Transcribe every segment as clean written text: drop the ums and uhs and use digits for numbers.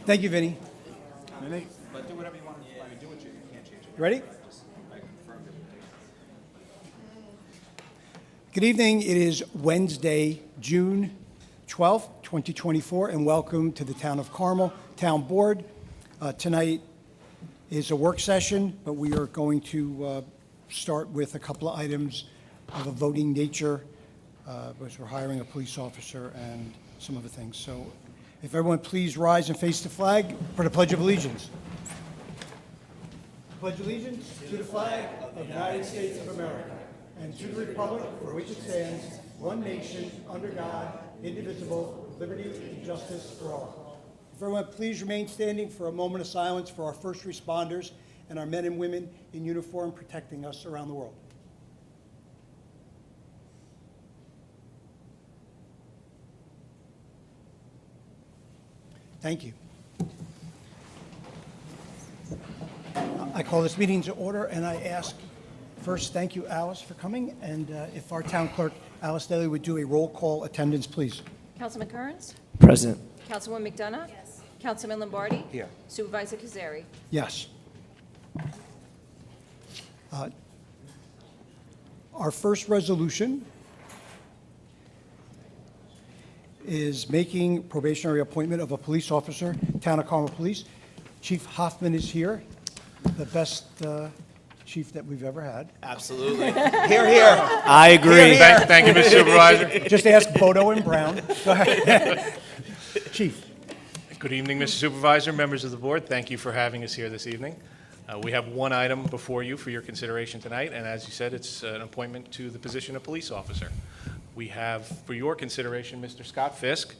Thank you, Vinny. Vinny? But do whatever you want. I mean, do what you can't change it. Ready? Good evening. It is Wednesday, June 12th, 2024, and welcome to the Town of Carmel Town Board. Tonight is a work session, but we are going to start with a couple of items of a voting nature, because we're hiring a police officer and some other things. So if everyone please rise and face the flag for the Pledge of Allegiance. Pledge allegiance to the flag of the United States of America and to the republic for which it stands, one nation, under God, indivisible, with liberty and justice for all. If everyone please remain standing for a moment of silence for our first responders and our men and women in uniform protecting us around the world. Thank you. I call this meeting to order, and I ask first, thank you, Alice, for coming, and if our town clerk, Alice Daly, would do a roll call attendance, please. Councilman Kearns? Present. Councilwoman McDonough? Yes. Councilman Lombardi? Here. Supervisor Kazari? Yes. Our first resolution is making probationary appointment of a police officer, Town of Carmel Police. Chief Hoffmann is here, the best chief that we've ever had. Absolutely. Here, here. I agree. Thank you, Mr. Supervisor. Just ask Bodo and Brown. Go ahead. Chief. Good evening, Mr. Supervisor, members of the board. Thank you for having us here this evening. We have one item before you for your consideration tonight, and as you said, it's an appointment to the position of police officer. We have, for your consideration, Mr. Scott Fiske.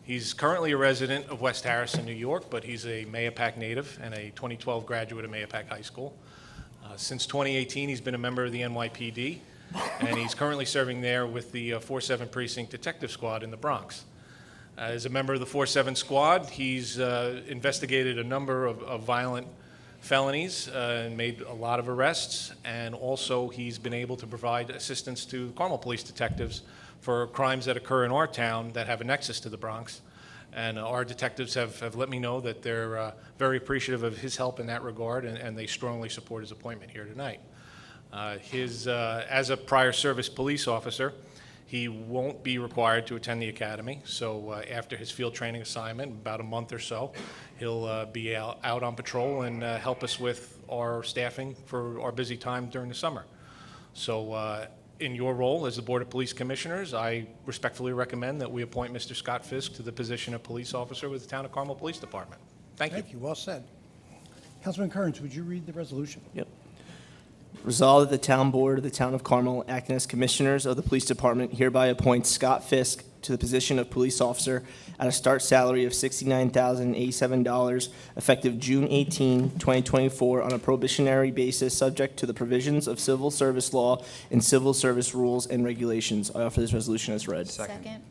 He's currently a resident of West Harrison, New York, but he's a Mahopac native and a 2012 graduate of Mahopac High School. Since 2018, he's been a member of the NYPD, and he's currently serving there with the 4-7 Precinct Detective Squad in the Bronx. As a member of the 4-7 Squad, he's investigated a number of violent felonies and made a lot of arrests, and also he's been able to provide assistance to Carmel police detectives for crimes that occur in our town that have a nexus to the Bronx. And our detectives have let me know that they're very appreciative of his help in that regard, and they strongly support his appointment here tonight. As a prior service police officer, he won't be required to attend the academy, so after his field training assignment, about a month or so, he'll be out on patrol and help us with our staffing for our busy time during the summer. So in your role as the Board of Police Commissioners, I respectfully recommend that we appoint Mr. Scott Fiske to the position of police officer with the Town of Carmel Police Department. Thank you. Thank you. Well said. Councilman Kearns, would you read the resolution? Yep. Resolved that the Town Board of the Town of Carmel, acting as commissioners of the Police Department, hereby appoints Scott Fiske to the position of police officer at a start salary of $69,087, effective June 18, 2024, on a probationary basis, subject to the provisions of civil service law and civil service rules and regulations. I offer this resolution as read. Second.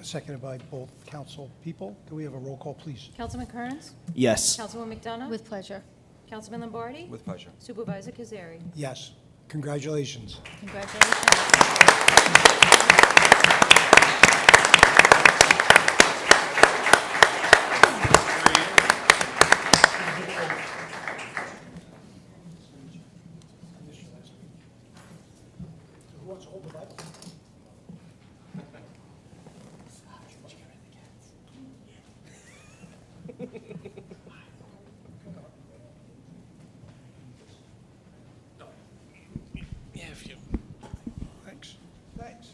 Seconded by both council people. Can we have a roll call, please? Councilman Kearns? Yes. Councilwoman McDonough? With pleasure. Councilman Lombardi? With pleasure. Supervisor Kazari? Yes. Congratulations. Congratulations. Who wants to hold the Bible? Yeah, if you... Thanks. Thanks.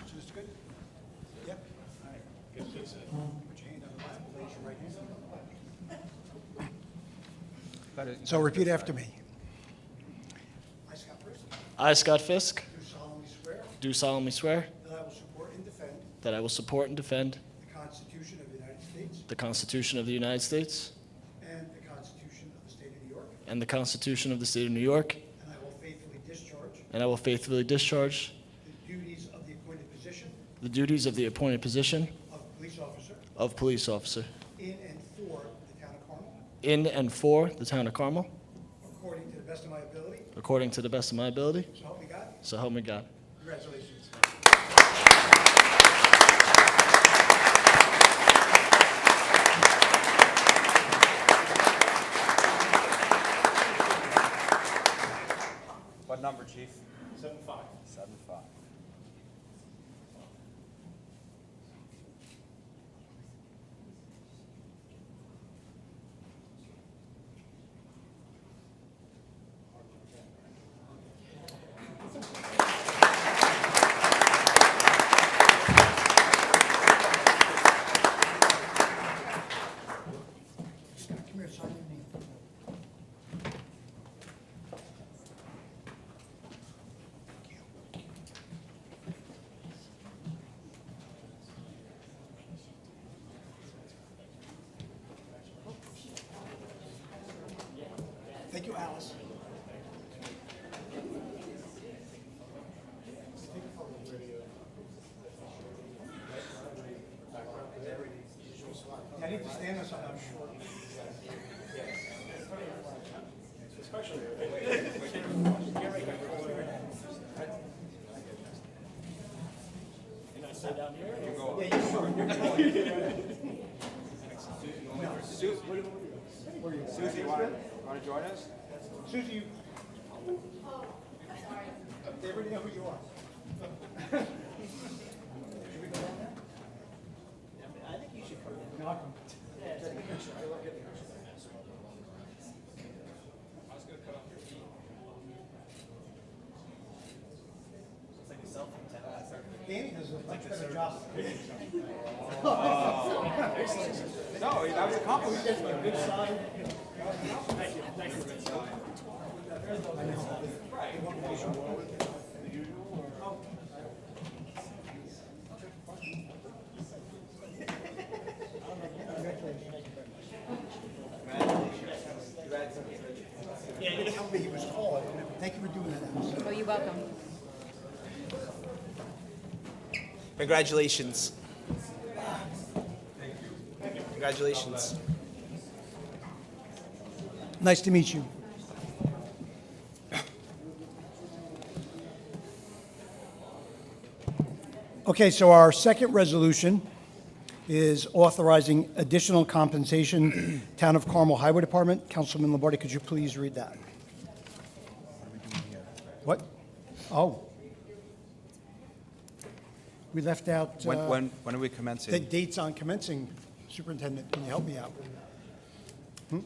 Is this good? Yep. All right. Put your hand on the Bible, raise your right hand. So repeat after me. I, Scott Fiske, I, Scott Fiske, do solemnly swear do solemnly swear that I will support and defend that I will support and defend the Constitution of the United States the Constitution of the United States and the Constitution of the State of New York, and the Constitution of the State of New York, and I will faithfully discharge and I will faithfully discharge the duties of the appointed position the duties of the appointed position of police officer in in and for the Town of Carmel, and for the Town of Carmel, according to the best of my ability, according to the best of my ability, so help me God. so help me God. Congratulations. Chief? 7-5. 7-5. Come here, sign your name. Thank you, Alice. I need to stand or something, I'm sure. Susie, you want to join us? Susie, you. They already know who you are. Should we go down there? I think you should come in. No, I'll come. Danny does a much better job. No, that was a compliment. A good sign. Yeah, you didn't tell me he was tall. Thank you for doing that. Oh, you're welcome. Congratulations. Congratulations. Nice to meet you. Okay, so our second resolution is authorizing additional compensation, Town of Carmel Highway Department. Councilman Lombardi, could you please read that? What? Oh. We left out When are we the commencing? dates on commencing. Superintendent, can you help me out? No.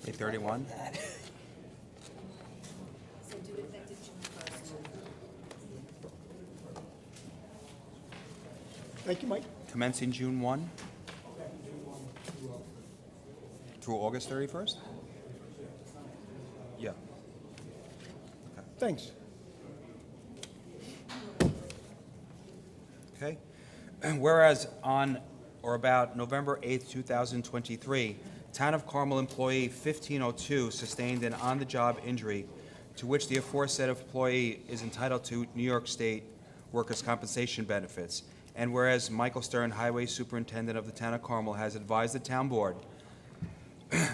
May 31? Thank you, Mike. Commencing June 1? Through August 31st? Yeah. Thanks. Okay. Whereas on or about November 8th, 2023, Town of Carmel employee 1502 sustained an on-the-job injury to which the aforesaid employee is entitled to New York State workers' compensation benefits. And whereas Michael Stern, Highway Superintendent of the Town of Carmel, has advised the Town Board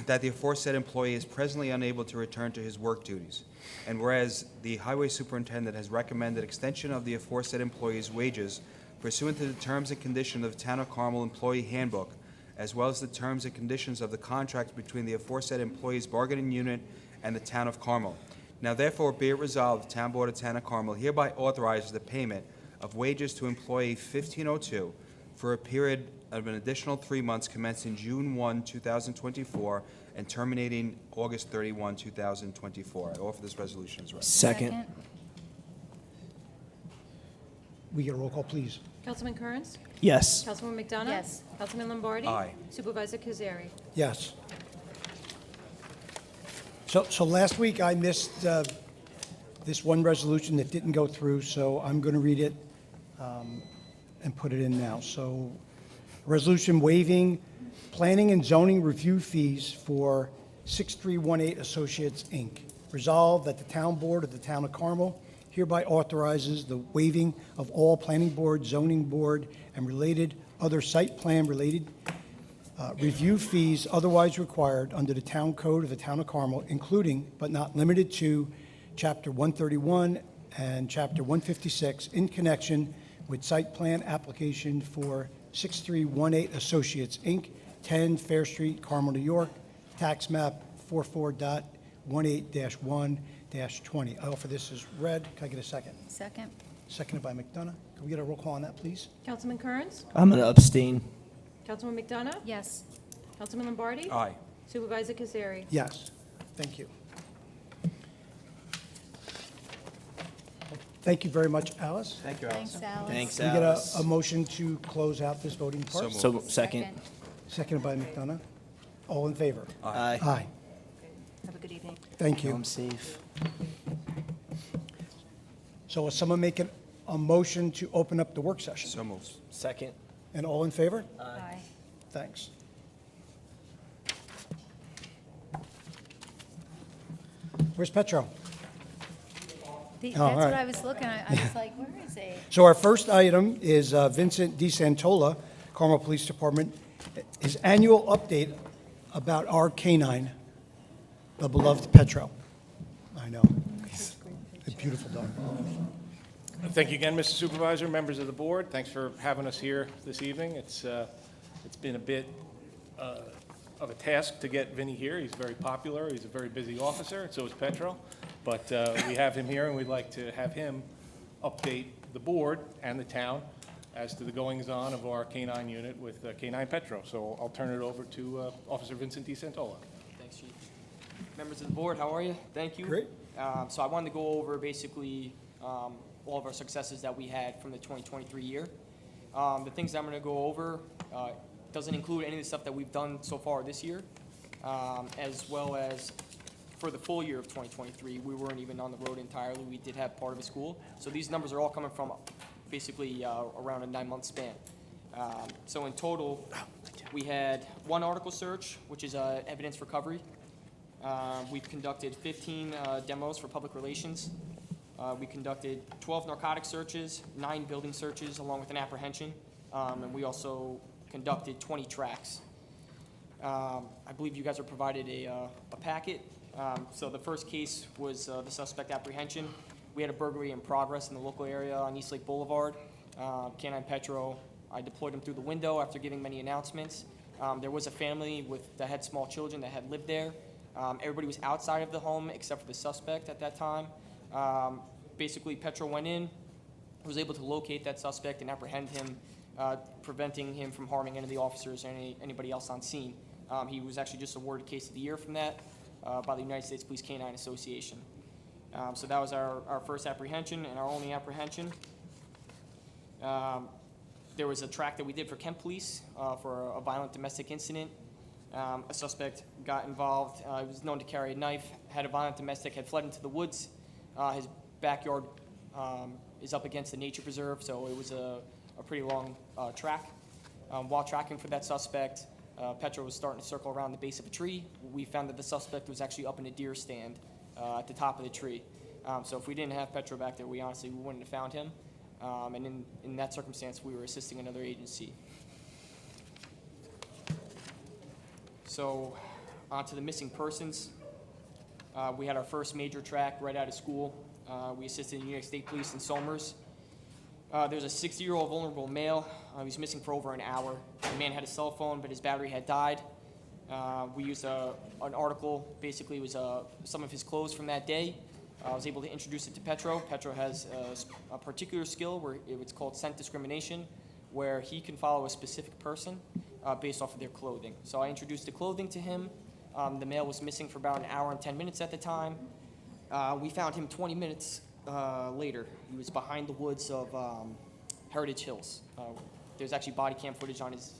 that the aforesaid employee is presently unable to return to his work duties. And whereas the Highway Superintendent has recommended extension of the aforesaid employee's wages pursuant to the terms and conditions of the Town of Carmel Employee Handbook, as well as the terms and conditions of the contract between the aforesaid employees' bargaining unit and the Town of Carmel. Now therefore be it resolved, the Town Board of Town of Carmel hereby authorizes the payment of wages to employee 1502 for a period of an additional 3 months commencing June 1, 2024, and terminating August 31, 2024. I offer this resolution as read. Second. We get a roll call, please. Councilman Kearns? Yes. Councilwoman McDonough? Yes. Councilman Lombardi? Aye. Supervisor Kazari? Yes. So last week I missed this one resolution that didn't go through, so I'm going to read it and put it in now. So, resolution waiving planning and zoning review fees for 6318 Associates, Inc. Resolved that the Town Board of the Town of Carmel hereby authorizes the waiving of all planning board, zoning board, and related other site plan-related review fees otherwise required under the Town Code of the Town of Carmel, including but not limited to Chapter 131 and Chapter 156 in connection with site plan application for 6318 Associates, Inc., 10 Fair Street, Carmel, New York, tax map 44.18-1-20. I offer this as read. Can I get a second? Second. Seconded by McDonough. Can we get a roll call on that, please? Councilman Kearns? I'm going to abstain. Councilman McDonough? Yes. Councilman Lombardi? Aye. Supervisor Kazari? Yes. Thank you. Thank you very much, Alice. Thank you, Alice. Thanks, Alice. Thanks, Can we get Alice. a motion to close out this voting part? So moved. So, second. Seconded by McDonough. All in favor? Aye. Aye. Have a good evening. Thank you. I'm safe. So is someone making a motion to open up the work session? So moved. Second. And all in favor? Aye. Thanks. Where's Petro? That's all what right. I was looking at. I was like, where is he? So our first item is Vincent DeSantola, Carmel Police Department, his annual update about our canine, the beloved Petro. I know. A beautiful dog. Thank you again, Mr. Supervisor, members of the board. Thanks for having us here this evening. It's been a bit of a task to get Vinny here. He's very popular. He's a very busy officer, and so is Petro. But we have him here, and we'd like to have him update the board and the town as to the goings-on of our K-9 unit with K-9 Petro. So I'll turn it over to Officer Vincent DeSantola. Thanks, Chief. Members of the board, how are you? Thank you. Great. So I wanted to go over basically all of our successes that we had from the 2023 year. The things I'm going to go over doesn't include any of the stuff that we've done so far this year, as well as for the full year of 2023, we weren't even on the road entirely. We did have part of a school. So these numbers are all coming from basically around a 9-month span. So in total, we had 1 article search, which is evidence recovery. We've conducted 15 demos for public relations. We conducted 12 narcotic searches, 9 building searches, along with an apprehension. And we also conducted 20 tracks. I believe you guys are provided a packet. So the first case was the suspect apprehension. We had a burglary in progress in the local area on East Lake Boulevard. K-9 Petro, I deployed him through the window after giving many announcements. There was a family that had small children that had lived there. Everybody was outside of the home except for the suspect at that time. Basically, Petro went in, was able to locate that suspect and apprehend him, preventing him from harming any of the officers or anybody else on scene. He was actually just awarded Case of the Year from that by the United States Police K-9 Association. So that was our first apprehension and our only apprehension. There was a track that we did for Kent Police for a violent domestic incident. A suspect got involved. He was known to carry a knife, had a violent domestic, had fled into the woods. His backyard is up against the nature preserve, so it was a pretty long track. While tracking for that suspect, Petro was starting to circle around the base of a tree. We found that the suspect was actually up in a deer stand at the top of the tree. So if we didn't have Petro back there, we wouldn't have found him. And in that circumstance, we were assisting another agency. So on to the missing persons. We had our first major track right out of school. We assisted the New York State Police in Somers. There's a 60-year-old vulnerable male. He was missing for over an hour. The man had a cell phone, but his battery had died. We used an article, basically it was some of his clothes from that day. I was able to introduce it to Petro. Petro has a particular skill where it's called scent discrimination, where he can follow a specific person based off of their clothing. So I introduced the clothing to him. The male was missing for about an hour and 10 minutes at the time. We found him 20 minutes later. He was behind the woods of Heritage Hills. There's actually body cam footage on his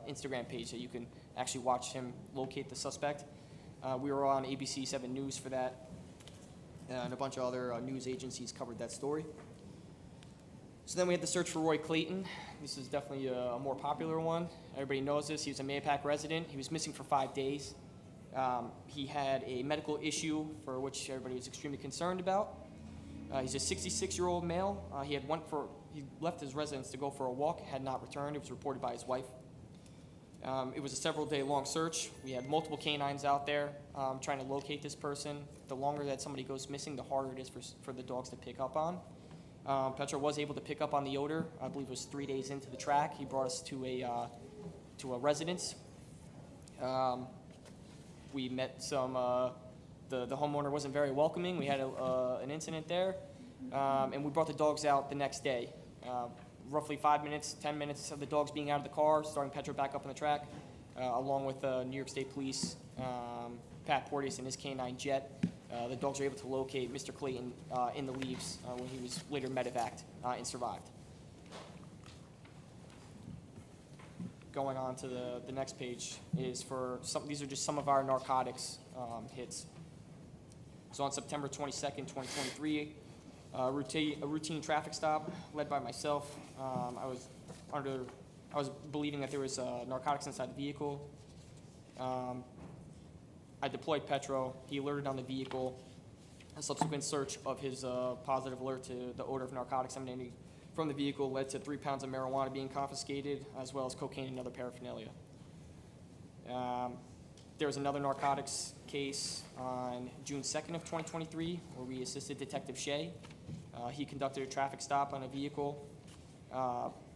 Instagram page that you can actually watch him locate the suspect. We were on ABC 7 News for that, and a bunch of other news agencies covered that story. So then we had the search for Roy Clayton. This is definitely a more popular one. Everybody knows this. He was a Mahopac resident. He was missing for 5 days. He had a medical issue for which everybody was extremely concerned about. He's a 66-year-old male. He he left his residence to go for a walk, had not returned. It was reported by his wife. It was a several-day-long search. We had multiple canines out there trying to locate this person. The longer that somebody goes missing, the harder it is for the dogs to pick up on. Petro was able to pick up on the odor. I believe it was 3 days into the track. He brought us to a residence. We met some. The homeowner wasn't very welcoming. We had an incident there, and we brought the dogs out the next day. Roughly 5 minutes, 10 minutes of the dogs being out of the car, starting Petro back up on the track, along with New York State Police, Pat Porteous and his canine Jet. The dogs were able to locate Mr. Clayton in the leaves when he was later medevaced and survived. Going on to the next page is for some. These are just some of our narcotics hits. So on September 22nd, 2023, a routine traffic stop led by myself. I was believing that there was narcotics inside the vehicle. I deployed Petro. He alerted on the vehicle. A subsequent search of his positive alert to the odor of narcotics emanating from the vehicle led to 3 pounds of marijuana being confiscated, as well as cocaine and other paraphernalia. There was another narcotics case on June 2nd of 2023, where we assisted Detective Shea. He conducted a traffic stop on a vehicle.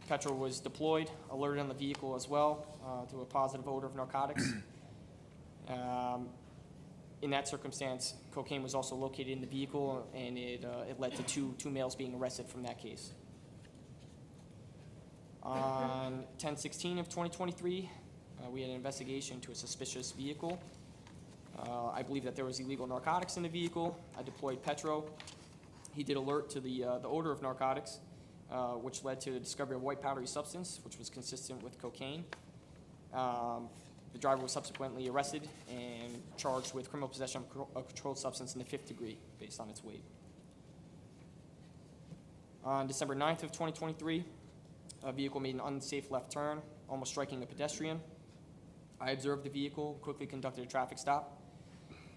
Petro was deployed, alerted on the vehicle as well to a positive odor of narcotics. In that circumstance, cocaine was also located in the vehicle, and it led to two males being arrested from that case. On 10/16 of 2023, we had an investigation to a suspicious vehicle. I believe that there was illegal narcotics in the vehicle. I deployed Petro. He did alert to the odor of narcotics, which led to the discovery of white powdery substance, which was consistent with cocaine. The driver was subsequently arrested and charged with criminal possession of a controlled substance in the 5th degree based on its weight. On December 9th of 2023, a vehicle made an unsafe left turn, almost striking a pedestrian. I observed the vehicle, quickly conducted a traffic stop.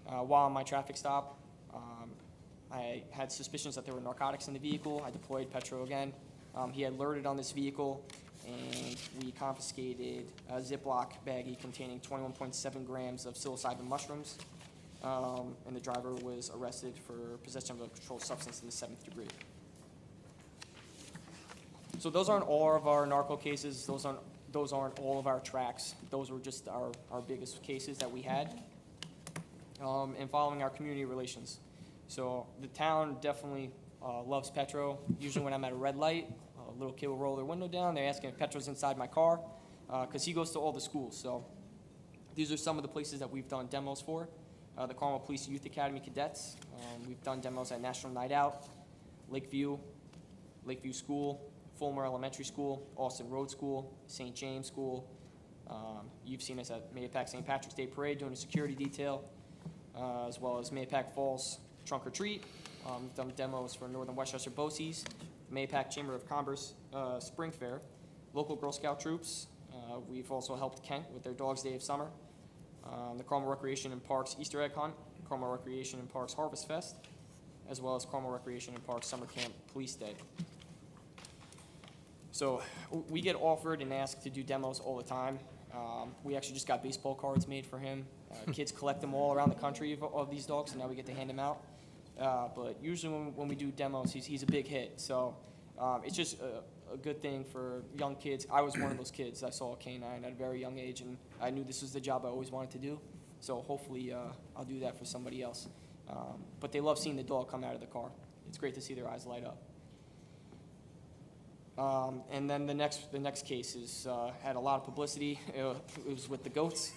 While on my traffic stop, I had suspicions that there were narcotics in the vehicle. I deployed Petro again. He had alerted on this vehicle, and we confiscated a Ziploc baggie containing 21.7 grams of psilocybin mushrooms, and the driver was arrested for possession of a controlled substance in the 7th degree. So those aren't all of our narco cases. Those aren't all of our tracks. Those were just our biggest cases that we had. And following our community relations. So the town definitely loves Petro. Usually when I'm at a red light, a little kid will roll their window down. They're asking if Petro's inside my car, because he goes to all the schools. So these are some of the places that we've done demos for. The Carmel Police Youth Academy cadets. We've done demos at National Night Out, Lakeview School, Fulmer Elementary School, Austin Road School, St. James School. You've seen us at Mahopac St. Patrick's Day Parade doing a security detail, as well as Mahopac Falls Trunk or Treat. We've done demos for Northern Westchester BOCES, Mahopac Chamber of Commerce Spring Fair, local Girl Scout troops. We've also helped Kent with their Dog's Day of Summer, the Carmel Recreation and Parks Easter Egg Hunt, Carmel Recreation and Parks Harvest Fest, as well as Carmel Recreation and Parks Summer Camp Police Day. So we get offered and asked to do demos all the time. We actually just got baseball cards made for him. Kids collect them all around the country of these dogs, so now we get to hand them out. But usually when we do demos, he's a big hit. So it's just a good thing for young kids. I was one of those kids. I saw a canine at a very young age, and I knew this was the job I always wanted to do. So hopefully I'll do that for somebody else. But they love seeing the dog come out of the car. It's great to see their eyes light up. And then the next case had a lot of publicity. It was with the goats.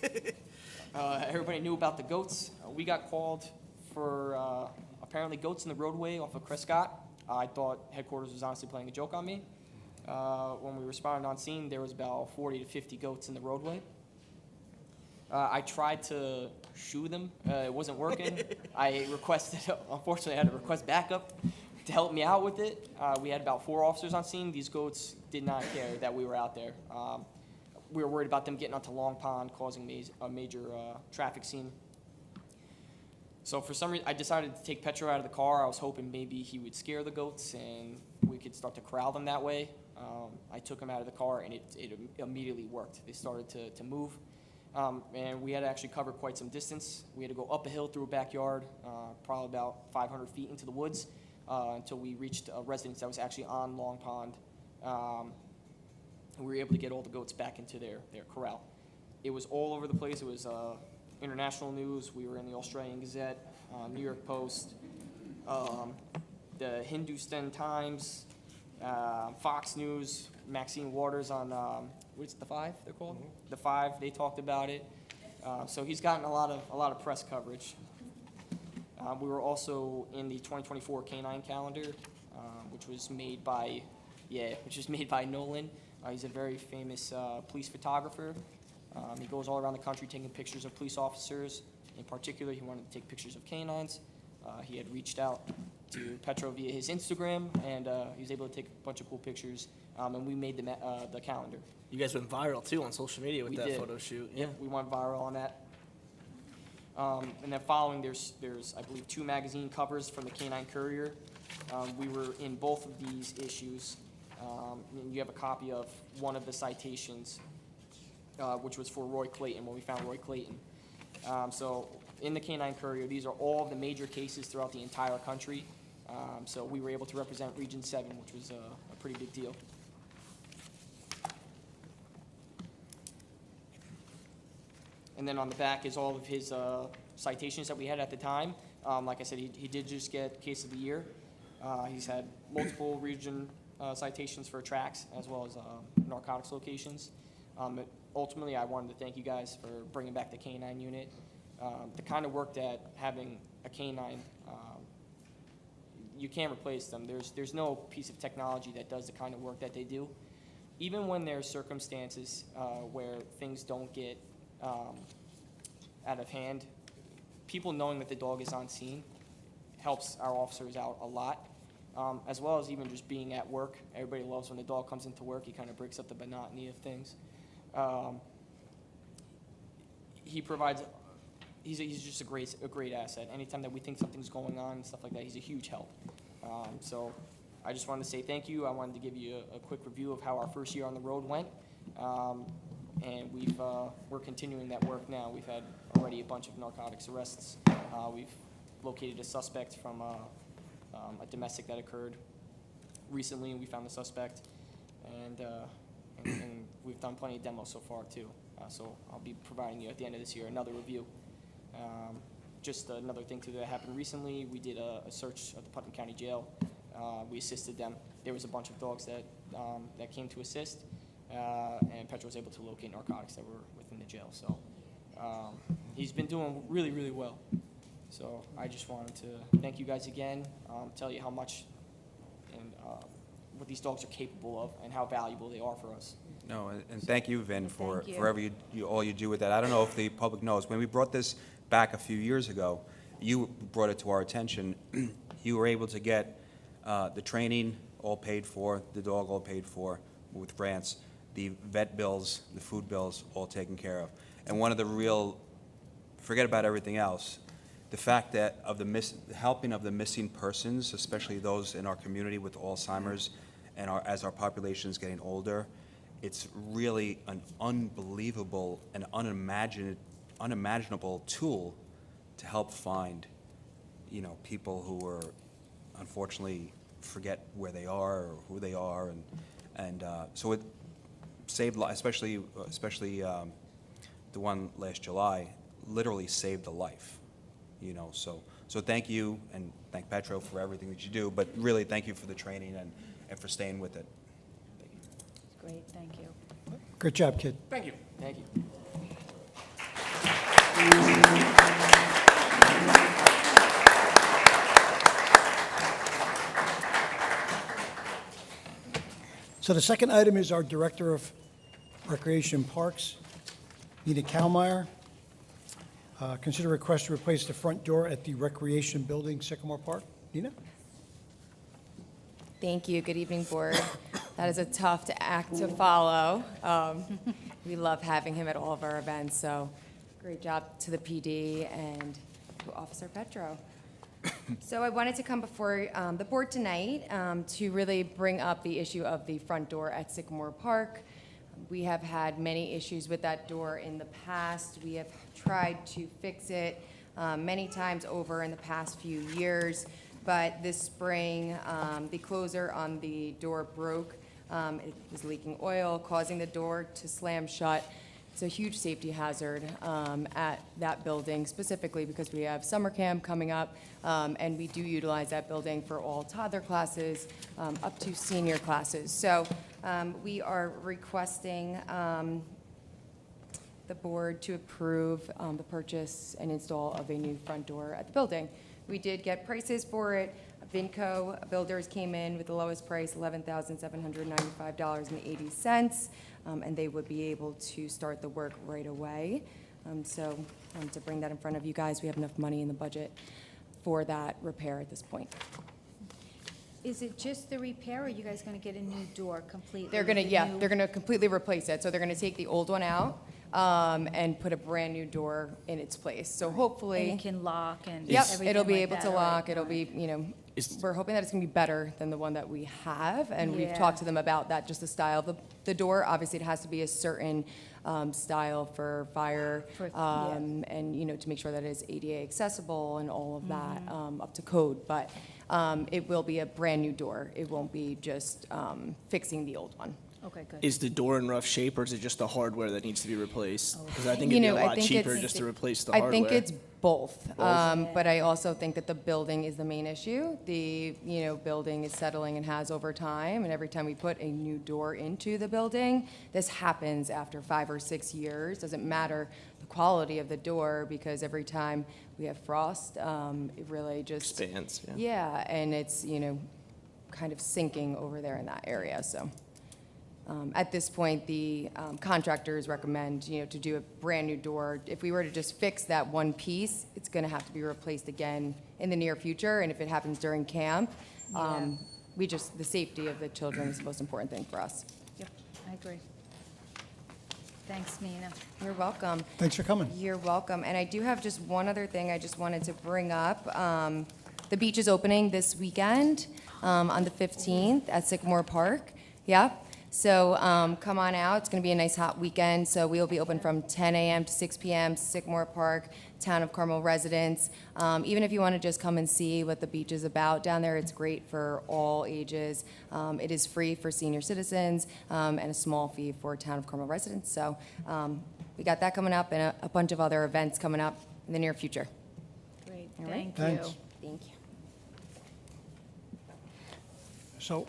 Everybody knew about the goats. We got called for apparently goats in the roadway off of Prescott. I thought headquarters was honestly playing a joke on me. When we responded on scene, there was about 40 to 50 goats in the roadway. I tried to shoo them. It wasn't working. Unfortunately, I had to request backup to help me out with it. We had about 4 officers on scene. These goats did not care that we were out there. We were worried about them getting onto Long Pond, causing a major traffic scene. So for some reason, I decided to take Petro out of the car. I was hoping maybe he would scare the goats and we could start to corral them that way. I took them out of the car, and it immediately worked. They started to move, and we had to actually cover quite some distance. We had to go up a hill through a backyard, probably about 500 feet into the woods, until we reached a residence that was actually on Long Pond. And we were able to get all the goats back into their corral. It was all over the place. It was international news. We were in the Australian Gazette, New York Post, the Hindustan Times, Fox News, Maxine Waters on, what's it, The Five, they're called? Mm-hmm. The Five, they talked about it. So he's gotten a lot of press coverage. We were also in the 2024 Canine Calendar, which was made by Nolan. He's a very famous police photographer. He goes all around the country taking pictures of police officers. In particular, he wanted to take pictures of canines. He had reached out to Petro via his Instagram, and he was able to take a bunch of cool pictures, and we made the calendar. You guys went viral too on social media with We that did. photo shoot. Yeah, we went viral on that. And then following, there's I believe 2 magazine covers from the Canine Courier. We were in both of these issues. And you have a copy of one of the citations, which was for Roy Clayton, when we found Roy Clayton. So in the Canine Courier, these are all of the major cases throughout the entire country. So we were able to represent Region 7, which was a pretty big deal. And then on the back is all of his citations that we had at the time. Like I said, he did just get Case of the Year. He's had multiple region citations for tracks as well as narcotics locations. But ultimately, I wanted to thank you guys for bringing back the canine unit. The kind of work that having a canine, you can't replace them. There's no piece of technology that does the kind of work that they do. Even when there's circumstances where things don't get out of hand, people knowing that the dog is on scene helps our officers out a lot. As well as even just being at work. Everybody loves when the dog comes into work. He kind of breaks up the monotony of things. He provides, he's just a great asset. Anytime that we think something's going on and stuff like that, he's a huge help. So I just wanted to say thank you. I wanted to give you a quick review of how our first year on the road went. And we're continuing that work now. We've had already a bunch of narcotics arrests. We've located a suspect from a domestic that occurred recently, and we found the suspect, and we've done plenty of demos so far too. So I'll be providing you at the end of this year another review. Just another thing too that happened recently, we did a search of the Putnam County Jail. We assisted them. There was a bunch of dogs that came to assist, and Petro was able to locate narcotics that were within the jail. So he's been doing really, really well. So I just wanted to thank you guys again, tell you how much and what these dogs are capable of and how valuable they are for us. No, and thank you, Vin, for Thank you. forever all you do with that. I don't know if the public knows, when we brought this back a few years ago, you brought it to our attention. You were able to get the training all paid for, the dog all paid for with grants, the vet bills, the food bills all taken care of. And one of the real, forget about everything else, the fact that of the helping of the missing persons, especially those in our community with Alzheimer's, and as our population is getting older, it's really an unbelievable and unimaginable tool to help find, people who are unfortunately forget where they are or who they are, and so it saved, especially the one last July, literally saved a life. So thank you, and thank Petro for everything that you do, but really thank you for the training and for staying with it. Great, thank you. Good job, kid. Thank you. Thank you. So the second item is our Director of Recreation and Parks, Nina Kallmeyer. Consider request to replace the front door at the Recreation Building, Sycamore Park. Nina? Thank you. Good evening, Board. That is a tough act to follow. We love having him at all of our events, so great job to the PD and to Officer Petro. So I wanted to come before the board tonight to really bring up the issue of the front door at Sycamore Park. We have had many issues with that door in the past. We have tried to fix it many times over in the past few years, but this spring, the closer on the door broke. It was leaking oil, causing the door to slam shut. It's a huge safety hazard at that building, specifically because we have summer camp coming up, and we do utilize that building for all toddler classes up to senior classes. So we are requesting the board to approve the purchase and install of a new front door at the building. We did get prices for it. Vinco Builders came in with the lowest price, $11,795.80, and they would be able to start the work right away. So to bring that in front of you guys, we have enough money in the budget for that repair at this point. Is it just the repair, or are you guys going to get a new door completely? They're gonna, with a yeah, new- they're gonna completely replace it. So they're gonna take the old one out and put a brand-new door in its place. So hopefully. And it can lock and Yep, everything it'll be like able that, to all right, lock, it'll all be, right. we're hoping that it's gonna be better than the one that we have, and we've Yeah. talked to them about that, just the style of the door. Obviously, it has to be a certain style for fire, Yeah. and, to make sure that it's ADA accessible and all of that, Mm-hmm. up to code. But it will be a brand-new door. It won't be just fixing the old one. Okay, good. Is the door in rough shape, or is it just the hardware that needs to be replaced? Because I think You it'd be know, a I lot think cheaper it's- just to replace the I hardware. think it's both, Yeah. but I also think that the building is the main issue. The, building is settling and has over time, and every time we put a new door into the building, this happens after 5 or 6 years. Doesn't matter the quality of the door, because every time we have frost, it really just. Expands, yeah. Yeah, and it's, kind of sinking over there in that area, so. At this point, the contractors recommend, to do a brand-new door. If we were to just fix that one piece, it's going to have to be replaced again in the near future, and if it happens during camp, Yeah. the safety of the children is the most important thing for us. Yep, I agree. Thanks, Nina. You're welcome. Thanks for coming. You're welcome. And I do have just one other thing I just wanted to bring up. The beach is opening this weekend on the 15th at Sycamore Park. Yep. So come on out. It's going to be a nice hot weekend. So we'll be open from 10 a.m. to 6 p.m. Sycamore Park, Town of Carmel residents. Even if you want to just come and see what the beach is about down there, it's great for all ages. It is free for senior citizens and a small fee for Town of Carmel residents. So we got that coming up, and a bunch of other events coming up in the near future. Great, All right. thank Thanks. you. Thank you. So,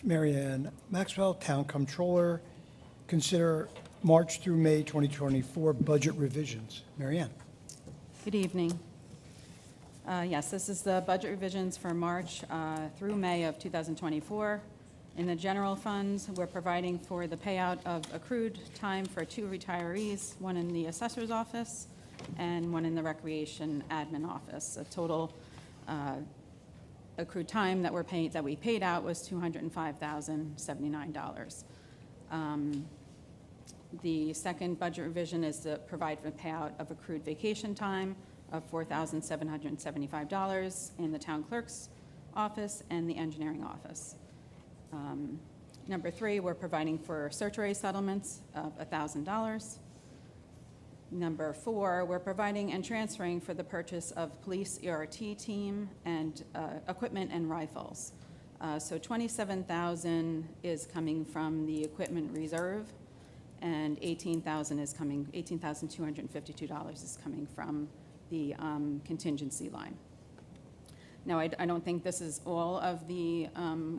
MaryAnn, Maxwell, Town Comptroller, consider March through May 2024 budget revisions. MaryAnn. Good evening. Yes, this is the budget revisions for March through May of 2024. In the general funds, we're providing for the payout of accrued time for 2 retirees, one in the assessor's office and one in the recreation admin office. A total accrued time that we paid out was $205,079. The second budget revision is to provide for payout of accrued vacation time of $4,775 in the town clerk's office and the engineering office. Number 3, we're providing for certiorari settlements of $1,000. Number 4, we're providing and transferring for the purchase of police ERT team and equipment and rifles. So $27,000 is coming from the equipment reserve, and $18,252 is coming from the contingency line. Now, I don't think this is all of the,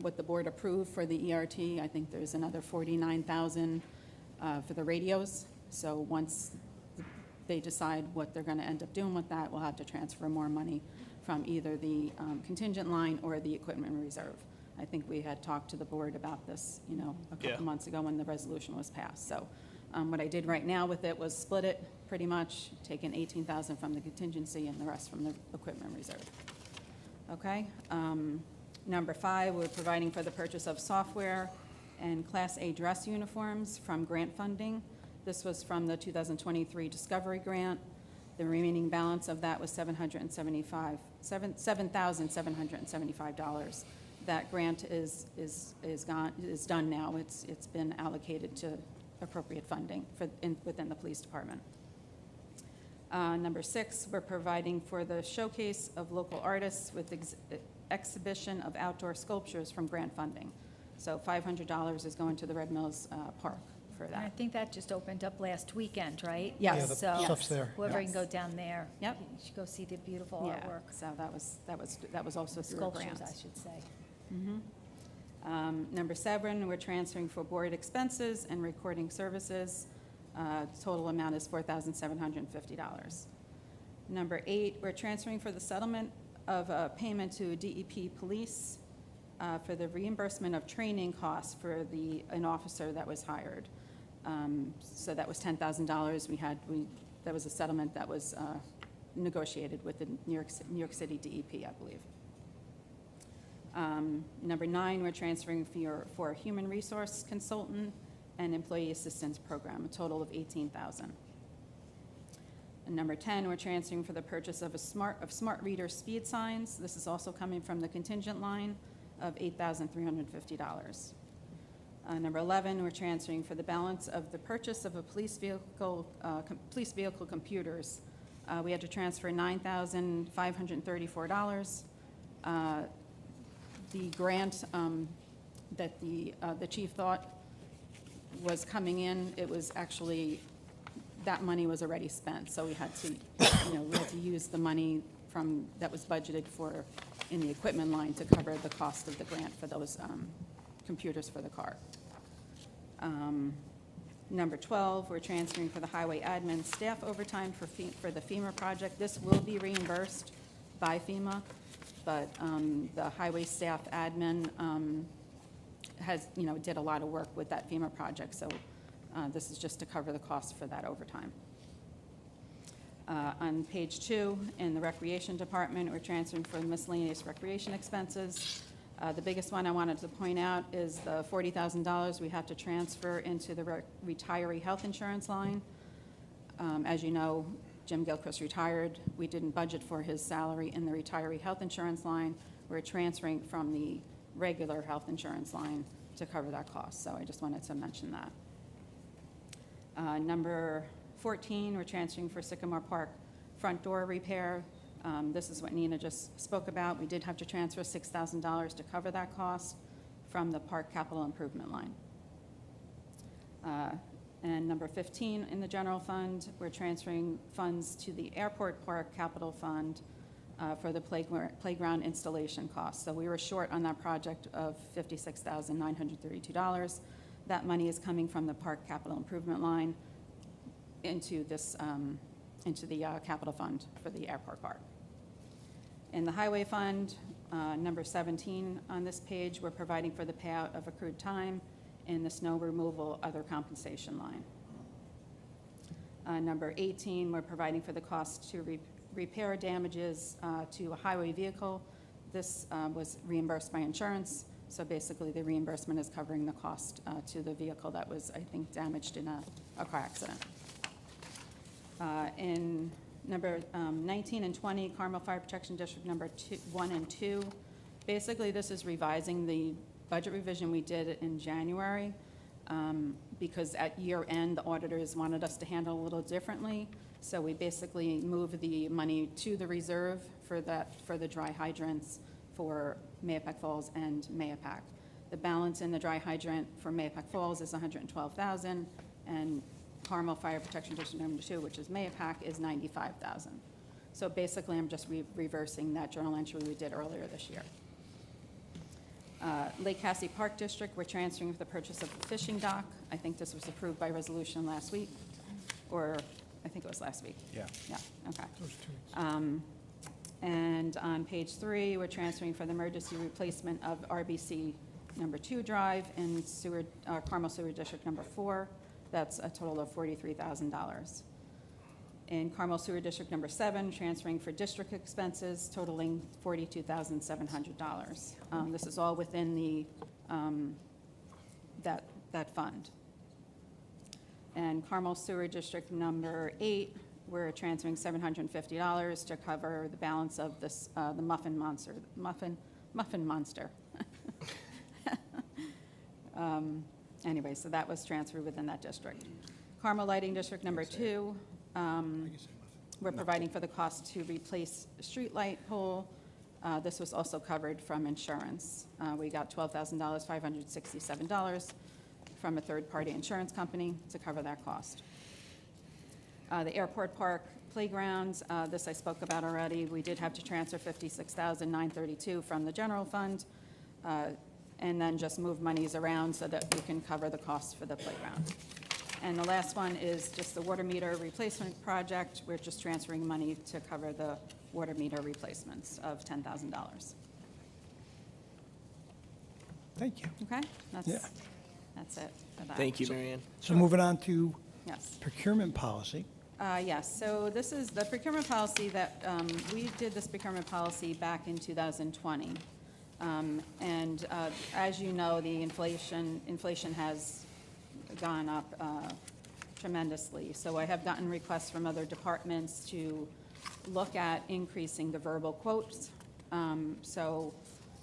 what the board approved for the ERT. I think there's another $49,000 for the radios. So once they decide what they're going to end up doing with that, we'll have to transfer more money from either the contingent line or the equipment reserve. I think we had talked to the board about this, a couple months ago when the resolution was passed. So what I did right now with it was split it pretty much, taking $18,000 from the contingency and the rest from the equipment reserve. Okay. Number 5, we're providing for the purchase of software and Class A dress uniforms from grant funding. This was from the 2023 Discovery Grant. The remaining balance of that was $7,775. That grant is done now. It's been allocated to appropriate funding within the police department. Number 6, we're providing for the showcase of local artists with exhibition of outdoor sculptures from grant funding. So $500 is going to the Red Mills Park for And I that. think that just opened up last weekend, right? Yes. Yeah, the So stuff's there. whoever can Yes. go down there. Yep. You should go see the beautiful Yeah, artwork. so that was also through a grant. Sculptures, I should say. Number 7, we're transferring for board expenses and recording services. Total amount is $4,750. Number 8, we're transferring for the settlement of a payment to DEP Police for the reimbursement of training costs for an officer that was hired. So that was $10,000. That was a settlement that was negotiated with the New York City DEP, I believe. Number 9, we're transferring for a human resource consultant and employee assistance program, a total of $18,000. And number 10, we're transferring for the purchase of smart reader speed signs. This is also coming from the contingent line of $8,350. Number 11, we're transferring for the balance of the purchase of a police vehicle computers. We had to transfer $9,534. The grant that the chief thought was coming in, it was actually, that money was already spent, so we had to, we had to use the money that was budgeted for in the equipment line to cover the cost of the grant for those computers for the car. Number 12, we're transferring for the highway admin staff overtime for the FEMA project. This will be reimbursed by FEMA, but the highway staff admin did a lot of work with that FEMA project, so this is just to cover the cost for that overtime. On page 2, in the recreation department, we're transferring for miscellaneous recreation expenses. The biggest one I wanted to point out is the $40,000 we have to transfer into the retiree health insurance line. As you know, Jim Gilchrist retired. We didn't budget for his salary in the retiree health insurance line. We're transferring from the regular health insurance line to cover that cost, so I just wanted to mention that. Number 14, we're transferring for Sycamore Park front door repair. This is what Nina just spoke about. We did have to transfer $6,000 to cover that cost from the park capital improvement line. And number 15, in the general fund, we're transferring funds to the airport park capital fund for the playground installation costs. So we were short on that project of $56,932. That money is coming from the park capital improvement line into this, into the capital fund for the airport park. In the highway fund, number 17 on this page, we're providing for the payout of accrued time in the snow removal other compensation line. Number 18, we're providing for the cost to repair damages to a highway vehicle. This was reimbursed by insurance, so basically the reimbursement is covering the cost to the vehicle that was, I think, damaged in a car accident. In number 19 and 20, Carmel Fire Protection District number 1 and 2. Basically, this is revising the budget revision we did in January because at year end, the auditors wanted us to handle a little differently. So we basically moved the money to the reserve for the dry hydrants for Mahopac Falls and Mahopac. The balance in the dry hydrant for Mahopac Falls is $112,000, and Carmel Fire Protection District number 2, which is Mahopac, is $95,000. So basically, I'm just reversing that journal entry we did earlier this year. Lake Cassie Park District, we're transferring for the purchase of a fishing dock. I think this was approved by resolution last week, or I think it was last week. Yeah. Yeah, okay. And on page 3, we're transferring for the emergency replacement of RBC number 2 drive in Carmel Sewer District number 4. That's a total of $43,000. In Carmel Sewer District number 7, transferring for district expenses totaling $42,700. This is all within the that fund. And Carmel Sewer District number 8, we're transferring $750 to cover the balance of this, the Muffin Monster. Anyway, so that was transferred within that district. Carmel Lighting District number 2, we're providing for the cost to replace a street light pole. This was also covered from insurance. We got $12,000, $567 from a third-party insurance company to cover that cost. The airport park playgrounds, this I spoke about already. We did have to transfer $56,932 from the general fund, and then just move monies around so that we can cover the costs for the playground. And the last one is just the water meter replacement project. We're just transferring money to cover the water meter replacements of $10,000. Thank you. Okay? Yeah. That's it for that. Thank you, MaryAnn. So moving on to Yes. procurement policy. Yes, so this is the procurement policy that, we did this procurement policy back in 2020. And as you know, the inflation has gone up tremendously. So I have gotten requests from other departments to look at increasing the verbal quotes. So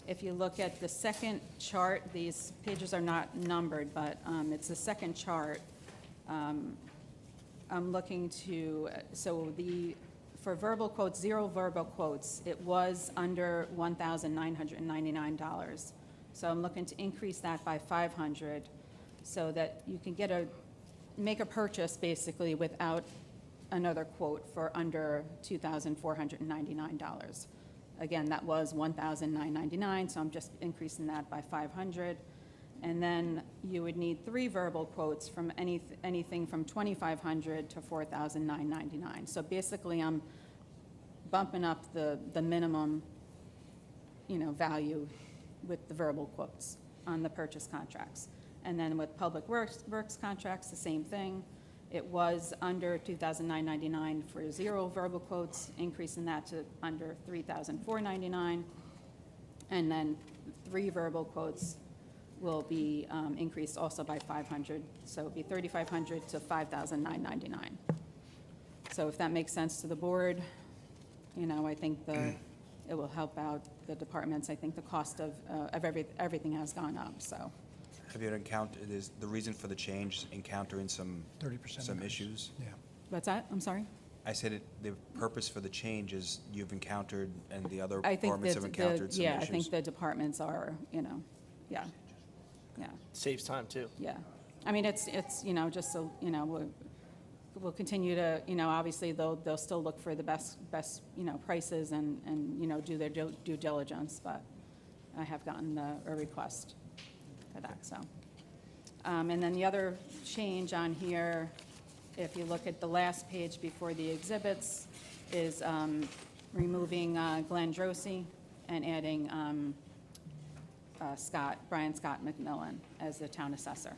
if you look at the second chart, these pages are not numbered, but it's the second chart. I'm looking to, for verbal quotes, 0 verbal quotes, it was under $1,999. So I'm looking to increase that by 500 so that you can make a purchase basically without another quote for under $2,499. Again, that was $1,999, so I'm just increasing that by 500. And then you would need 3 verbal quotes from anything from $2,500 to $4,999. So basically, I'm bumping up the minimum, value with the verbal quotes on the purchase contracts. And then with public works contracts, the same thing. It was under $2,999 for 0 verbal quotes, increasing that to under $3,499. And then 3 verbal quotes will be increased also by 500, so it'll be $3,500 to $5,999. So if that makes sense to the board, I think it will help out the departments. I think the cost of everything has gone up, so. Have you encountered, is the reason for the change encountering some 30% some increase. issues? Yeah. What's that? I'm sorry? I said the purpose for the change is you've encountered and the other I think departments have encountered some issues. I think the departments are, yeah. Saves time, too. Yeah. I mean, it's just so, we'll continue to, obviously, they'll still look for the best, prices and, do their due diligence, but I have gotten a request for that, so. And then the other change on here, if you look at the last page before the exhibits, is removing Glenn Drosy and adding Brian Scott McMillan as the town assessor.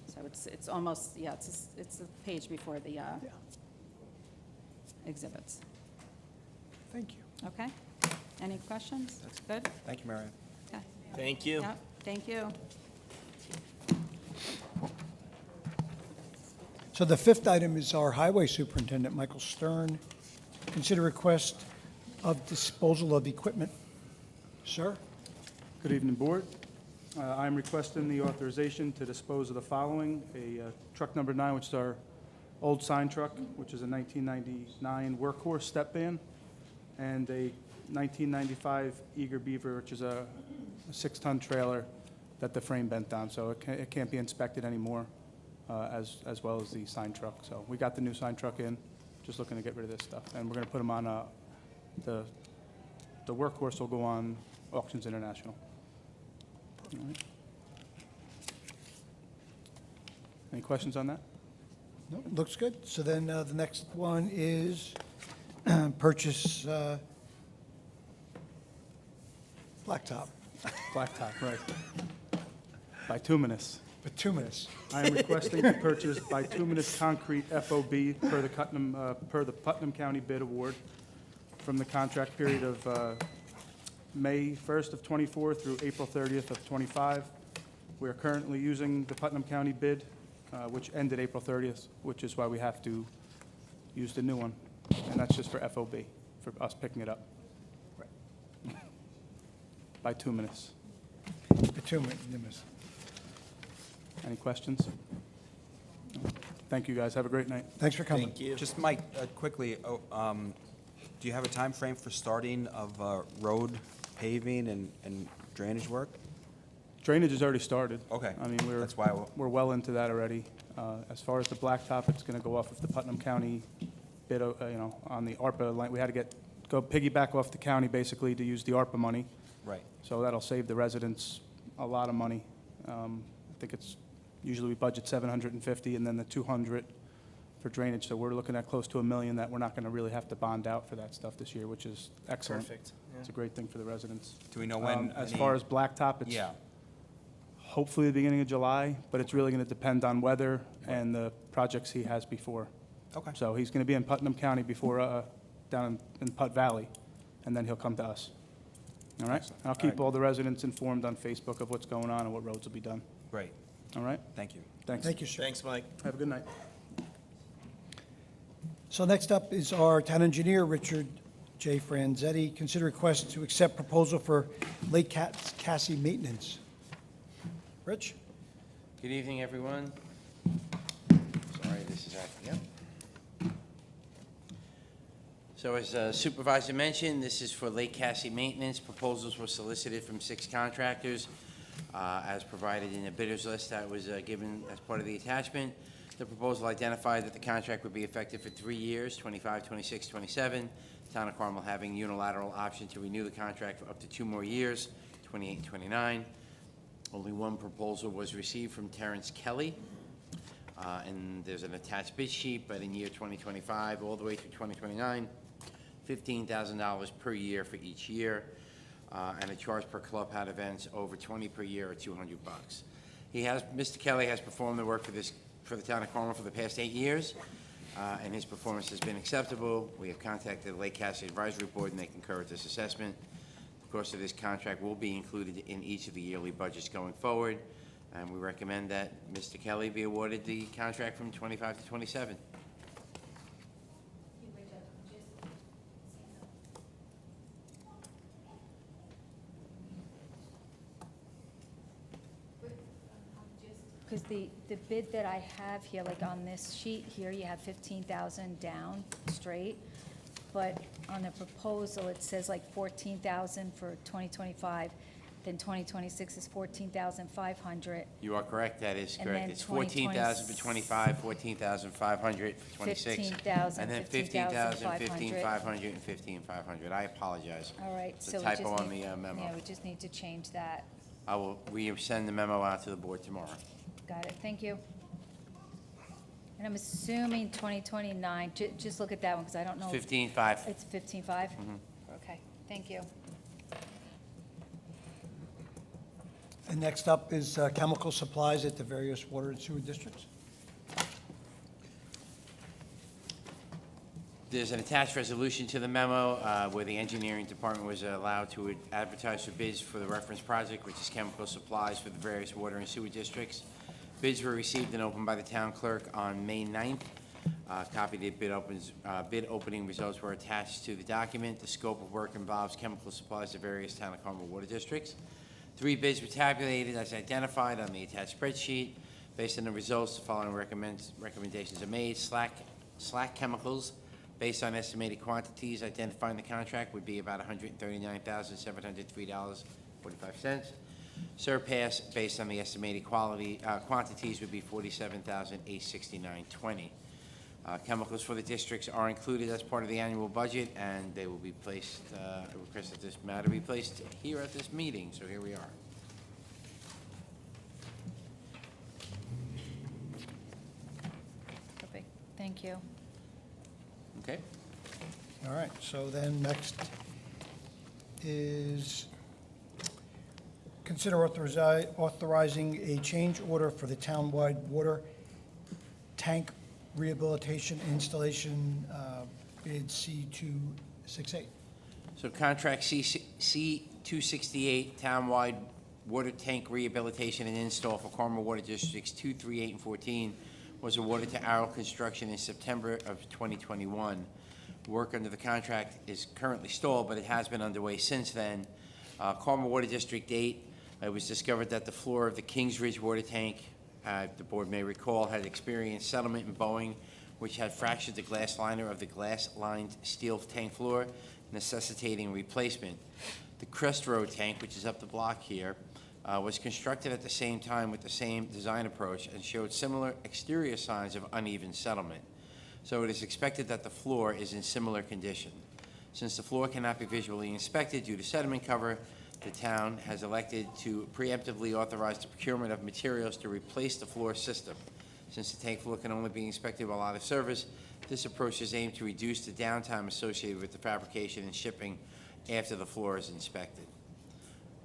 So it's almost, it's a page before the exhibits. Thank you. Okay? Any questions? Good? Thank you, MaryAnn. Okay. Thank you. Yep, thank you. So the 5th item is our Highway Superintendent, Michael Stern. Consider request of disposal of equipment. Sir? Good evening, Board. I'm requesting the authorization to dispose of the following: a truck number 9, which is our old sign truck, which is a 1999 Workhorse step van, and a 1995 Eager Beaver, which is a 6-ton trailer that the frame bent down, so it can't be inspected anymore, as well as the sign truck. So we got the new sign truck in, just looking to get rid of this stuff, and we're going to put them on the Workhorse will go on Auctions International. All right. Any questions on that? No, looks good. So then the next one is purchase blacktop, Blacktop, right. Bituminous. bituminous. I am requesting to purchase bituminous concrete FOB per the Putnam County bid award from the contract period of May 1st of '24 through April 30th of '25. We are currently using the Putnam County bid which ended April 30th, which is why we have to use the new one. And that's just for FOB, for us picking it up. By 2 minutes. Bituminous. Any questions? Thank you, guys. Have a great night. Thanks for coming. Thank you. Just, Mike, quickly, do you have a time frame for starting of road paving and drainage work? Drainage has already started. Okay. I mean, That's why we're well into that already. As far as the blacktop, it's going to go off of the Putnam County bid, on the ARPA line. We had to go piggyback off the county basically to use the ARPA money. Right. So that'll save the residents a lot of money. I think it's, usually we budget 750 and then the 200 for drainage. So we're looking at close to $1 million that we're not going to really have to bond out for that stuff this year, which is excellent. Perfect. It's a great thing for the residents. Do we know when? As far as blacktop, it's hopefully the beginning of July, but it's really going to depend on weather and the projects he has before. Okay. So he's going to be in Putnam County before, down in Putt Valley, and then he'll come to us. All right? Excellent. And I'll keep all the residents informed on Facebook of what's going on and what roads will be done. Great. All right? Thank you. Thanks. Thank you, sir. Thanks, Mike. Have a good night. So next up is our town engineer, Richard J. Franzetti. Consider request to accept proposal for Lake Cassie maintenance. Rich? Good evening, everyone. Sorry, this is acting up. So as Supervisor mentioned, this is for Lake Cassie maintenance. Proposals were solicited from 6 contractors as provided in the bidders list that was given as part of the attachment. The proposal identified that the contract would be effective for 3 years, 25, 26, 27. Town of Carmel having unilateral option to renew the contract for up to 2 more years, 28 and 29. Only one proposal was received from Terrence Kelly. And there's an attached bid sheet, but in year 2025, all the way through 2029, $15,000 per year for each year, and a charge per club hat events over 20 per year or $200. Mr. Kelly has performed the work for the town of Carmel for the past 8 years, and his performance has been acceptable. We have contacted the Lake Cassie Advisory Board, and they concur with this assessment. The cost of this contract will be included in each of the yearly budgets going forward, and we recommend that Mr. Kelly be awarded the contract from 25 to 27. Because the bid that I have here, like on this sheet here, you have 15,000 down straight, but on the proposal, it says like 14,000 for 2025, then 2026 is 14,500. You are correct, that is And correct. then It's 14,000 for 25, 14,500 for 26. 15,000, And then 15,000, 15,500, and 15,500. I apologize. All right, It's so a we just typo on need- the memo. Yeah, we just need to change that. I will resend the memo out to the board tomorrow. Got it, thank you. And I'm assuming 2029, just look at that one, because I don't know. 15,500. It's 15.5? Mm-hmm. Okay, thank you. And next up is chemical supplies at the various water and sewer districts. There's an attached resolution to the memo where the engineering department was allowed to advertise for bids for the reference project, which is chemical supplies for the various water and sewer districts. Bids were received and opened by the town clerk on May 9th. Copy of the bid opening results were attached to the document. The scope of work involves chemical supplies to various town of Carmel water districts. 3 bids were tabulated as identified on the attached spreadsheet. Based on the results, the following recommendations are made. Slack Chemicals, based on estimated quantities identified in the contract, would be about $139,703.45. Surpass, based on the estimated quantities, would be $47,869.20. Chemicals for the districts are included as part of the annual budget, and they will be placed, request that this matter be placed here at this meeting, so here we are. Perfect, thank you. Okay? All right, so then next is consider authorizing a change order for the townwide water tank rehabilitation installation, bid C268. So contract C268, townwide water tank rehabilitation and install for Carmel Water Districts 2, 3, 8, and 14 was awarded to Arrow Construction in September of 2021. Work under the contract is currently stalled, but it has been underway since then. Carmel Water District 8, it was discovered that the floor of the Kings Ridge water tank, the board may recall, had experienced settlement and bowing, which had fractured the glass liner of the glass-lined steel tank floor, necessitating replacement. The Crest Road tank, which is up the block here, was constructed at the same time with the same design approach and showed similar exterior signs of uneven settlement. So it is expected that the floor is in similar condition. Since the floor cannot be visually inspected due to sediment cover, the town has elected to preemptively authorize the procurement of materials to replace the floor system. Since the tank floor can only be inspected while out of service, this approach is aimed to reduce the downtime associated with the fabrication and shipping after the floor is inspected.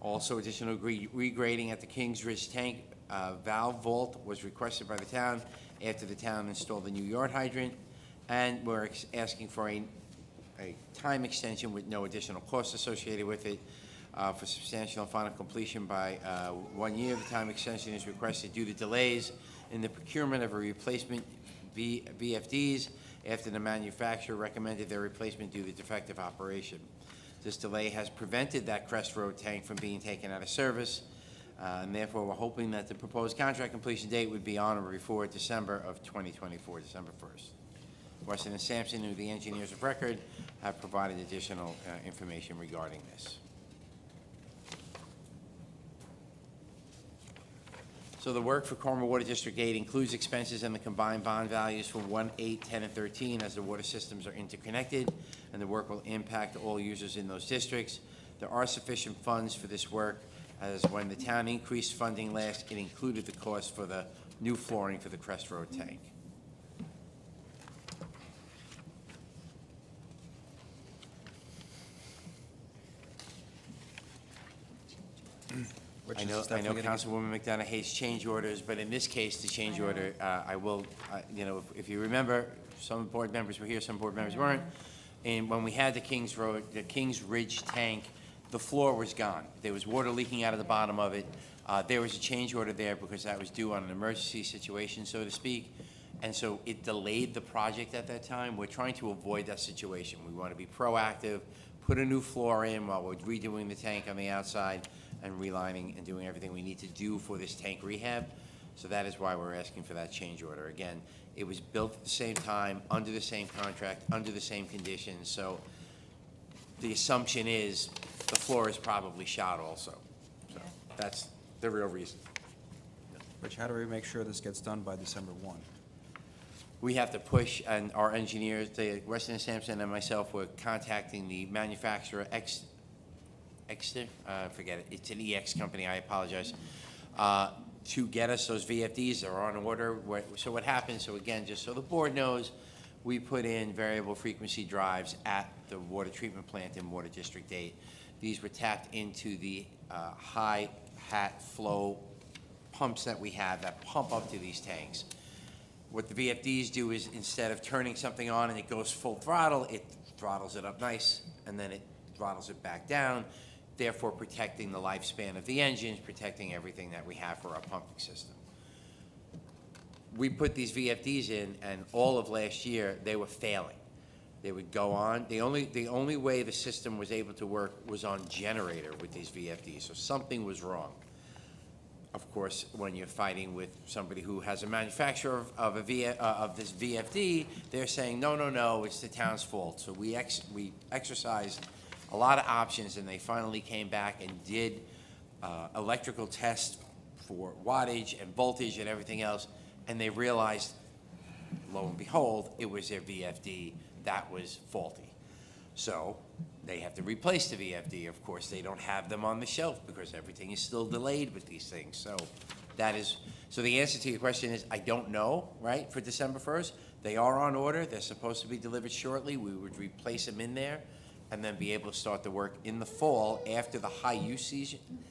Also, additional regrading at the Kings Ridge tank valve vault was requested by the town after the town installed the new yard hydrant, and we're asking for a time extension with no additional cost associated with it for substantial and final completion by 1 year. The time extension is requested due to delays in the procurement of a replacement VFDs after the manufacturer recommended their replacement due to defective operation. This delay has prevented that Crest Road tank from being taken out of service, and therefore we're hoping that the proposed contract completion date would be on or before December of 2024, December 1st. Weston and Sampson, who are the engineers of record, have provided additional information regarding this. So the work for Carmel Water District 8 includes expenses and the combined bond values for 1, 8, 10, and 13 as the water systems are interconnected, and the work will impact all users in those districts. There are sufficient funds for this work, as when the town increased funding last, it included the cost for the new flooring for the Crest Road tank. I know Councilwoman McDonough hates change orders, but in this case, the change order, I will, if you remember, some board members were here, some board members weren't. And when we had the Kings Ridge tank, the floor was gone. There was water leaking out of the bottom of it. There was a change order there because that was due on an emergency situation, so to speak. And so it delayed the project at that time. We're trying to avoid that situation. We want to be proactive, put a new floor in while we're redoing the tank on the outside and relining and doing everything we need to do for this tank rehab. So that is why we're asking for that change order. Again, it was built at the same time, under the same contract, under the same conditions. So the assumption is the floor is probably shot also. So that's the real reason. Rich, how do we make sure this gets done by December 1? We have to push, and our engineers, Weston and Sampson and myself, were contacting the manufacturer, forget it, it's an EX company, I apologize, to get us those VFDs. They're on order. So what happens, so again, just so the board knows, we put in variable frequency drives at the water treatment plant in Water District 8. These were tapped into the high hat flow pumps that we have that pump up to these tanks. What the VFDs do is, instead of turning something on and it goes full throttle, it throttles it up nice, and then it throttles it back down, therefore protecting the lifespan of the engines, protecting everything that we have for our pumping system. We put these VFDs in, and all of last year, they were failing. They would go on. The only way the system was able to work was on generator with these VFDs, so something was wrong. Of course, when you're fighting with somebody who has a manufacturer of this VFD, they're saying, no, it's the town's fault. So we exercised a lot of options, and they finally came back and did electrical tests for wattage and voltage and everything else, and they realized, lo and behold, it was their VFD that was faulty. So they have to replace the VFD. Of course, they don't have them on the shelf because everything is still delayed with these things. So so the answer to your question is, I don't know, right, for December 1st. They are on order. They're supposed to be delivered shortly. We would replace them in there and then be able to start the work in the fall after the high use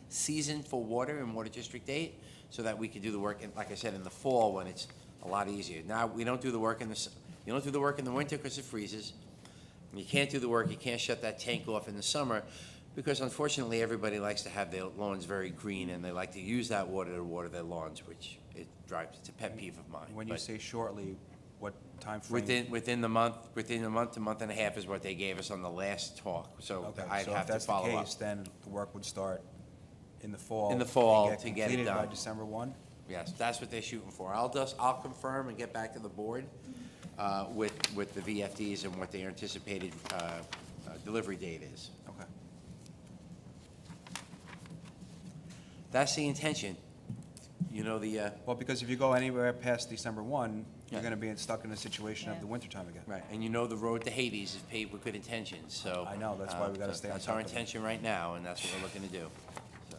season for water in Water District 8, so that we can do the work, like I said, in the fall when it's a lot easier. Now, we don't do the work in the winter because it freezes. You can't do the work, you can't shut that tank off in the summer. Because unfortunately, everybody likes to have their lawns very green, and they like to use that water to water their lawns, which it's a pet peeve of mine. When you But say shortly, what timeframe? within a month to month and a half is what they gave us on the last talk, so Okay, I'd so have if to that's the follow up. case, then the work would start in the fall. In the fall and to get it completed by done. December 1? Yes, that's what they're shooting for. I'll confirm and get back to the board with the VFDs and what their anticipated delivery date is. Okay. That's the intention. You know, Well, because if you go anywhere past December 1, you're Yeah. going to be stuck in a situation of Yeah. the wintertime again. right, and you know the road to Hades is paved with good intentions, so. I know, that's why we gotta stay on That's top our of it. intention right now, and that's what we're looking to do. So,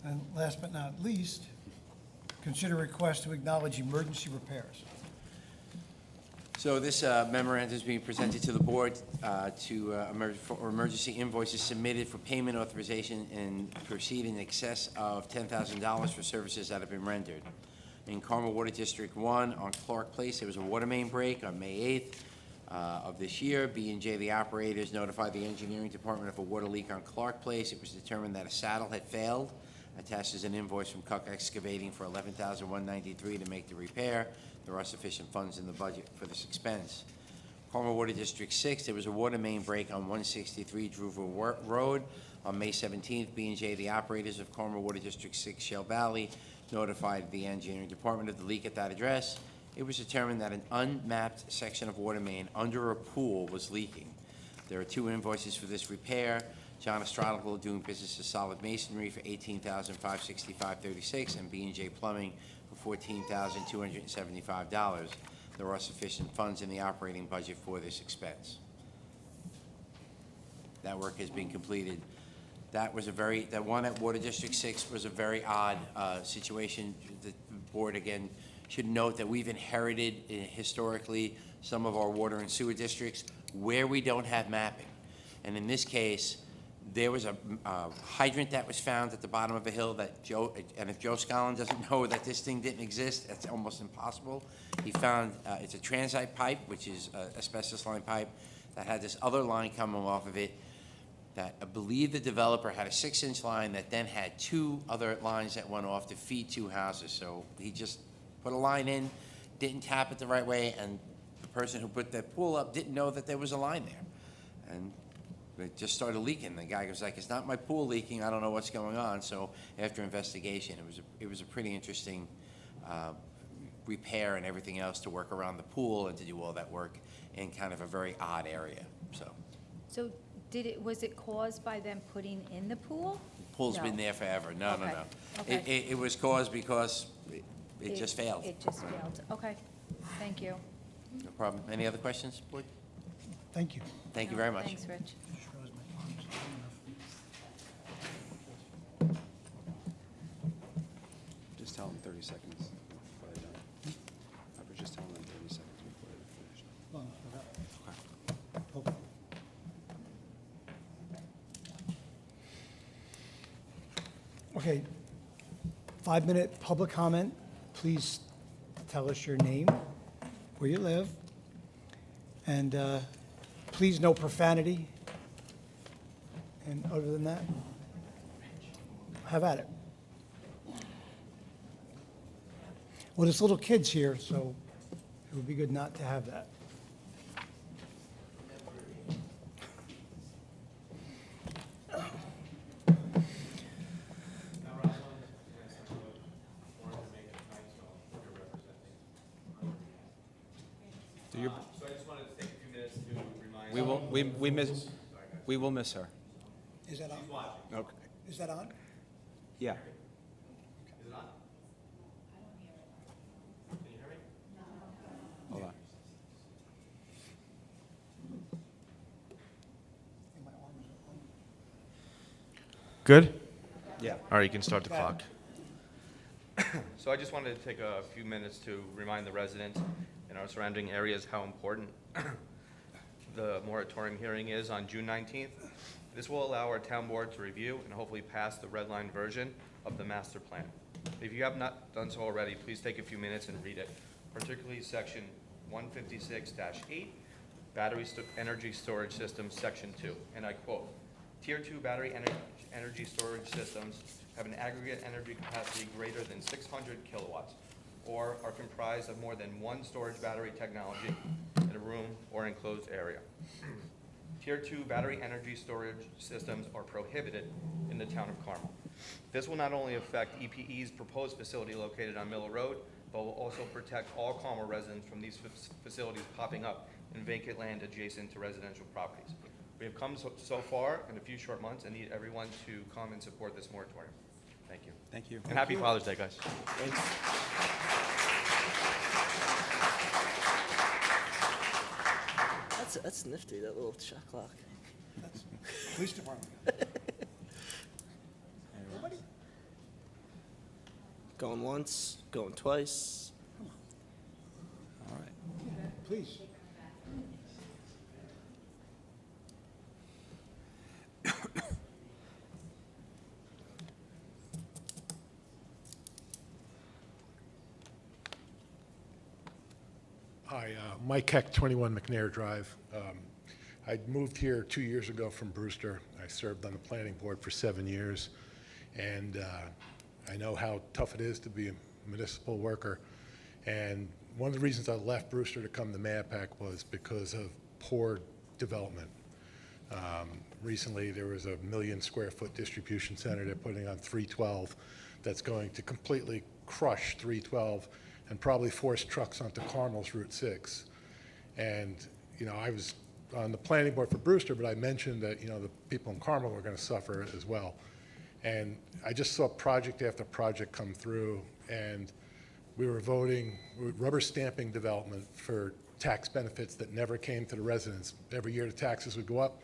And last but not least, consider request to acknowledge emergency repairs. So this memorandum is being presented to the board for emergency invoices submitted for payment authorization and proceed in excess of $10,000 for services that have been rendered. In Carmel Water District 1 on Clark Place, there was a water main break on May 8th of this year. B&J, the operators, notified the engineering department of a water leak on Clark Place. It was determined that a saddle had failed. Attached is an invoice from Cuck Excavating for $11,193 to make the repair. There are sufficient funds in the budget for this expense. Carmel Water District 6, there was a water main break on 163 Drewville Road on May 17th. B&J, the operators of Carmel Water District 6 Shell Valley, notified the engineering department of the leak at that address. It was determined that an unmapped section of water main under a pool was leaking. There are 2 invoices for this repair. John Estrada doing business as Solid Masonry for $18,565.36 and B&J Plumbing for $14,275. There are sufficient funds in the operating budget for this expense. That work has been completed. That one at Water District 6 was a very odd situation. The board, again, should note that we've inherited historically some of our water and sewer districts where we don't have mapping. And in this case, there was a hydrant that was found at the bottom of a hill that and if Joe Scollin doesn't know that this thing didn't exist, that's almost impossible. He found, it's a transite pipe, which is asbestos line pipe, that had this other line coming off of it that I believe the developer had a 6-inch line that then had 2 other lines that went off to feed 2 houses. So he just put a line in, didn't tap it the right way, and the person who put that pool up didn't know that there was a line there. And it just started leaking. The guy was like, "It's not my pool leaking. I don't know what's going on." So after investigation, it was a pretty interesting repair and everything else to work around the pool and to do all that work in kind of a very odd area. So was it caused by them putting in the pool? The pool's been No. there forever. No. Okay. It was caused because it just failed. It just failed. Okay, thank you. No problem. Any other questions, board? Thank you. Thank you very much. Thanks, Rich. Just tell them 30 seconds before they're done. I was just telling them 30 seconds before they're finished. Okay, 5-minute public comment. Please tell us your name, where you live, and please no profanity. And other than that, have at it. Well, there's little kids here, so it would be good not to have that. So I just wanted to take a few minutes to remind. We will miss her. Is that on? Okay. Is that on? Yeah. Is it on? Can you hear me? Hold on. Good? Yeah. All right, you can start the clock. So I just wanted to take a few minutes to remind the residents in our surrounding areas how important the moratorium hearing is on June 19th. This will allow our town board to review and hopefully pass the red line version of the master plan. If you have not done so already, please take a few minutes and read it, particularly section 156-8, battery energy storage system, section 2. And I quote, Tier 2 battery energy storage systems have an aggregate energy capacity greater than 600 kilowatts, or are comprised of more than one storage battery technology in a room or enclosed area. Tier 2 battery energy storage systems are prohibited in the town of Carmel. This will not only affect EPE's proposed facility located on Miller Road, but will also protect all Carmel residents from these facilities popping up in vacant land adjacent to residential properties. We have come so far in a few short months and need everyone to come and support this moratorium. Thank you. Thank you. And happy Father's Day, guys. That's nifty, that little shot clock. Police Department. Going once, going twice. All right. Please. Hi, Mike Heck, 21 McNair Drive. I moved here 2 years ago from Brewster. I served on the planning board for 7 years, and I know how tough it is to be a municipal worker. And one of the reasons I left Brewster to come to Mahopac was because of poor development. Recently, there was a 1 million square foot distribution center they're putting on 312 that's going to completely crush 312 and probably force trucks onto Carmel's Route 6. And, you know, I was on the planning board for Brewster, but I mentioned that, you know, the people in Carmel were going to suffer as well. And I just saw project after project come through, and we were voting, rubber stamping development for tax benefits that never came to the residents. Every year the taxes would go up.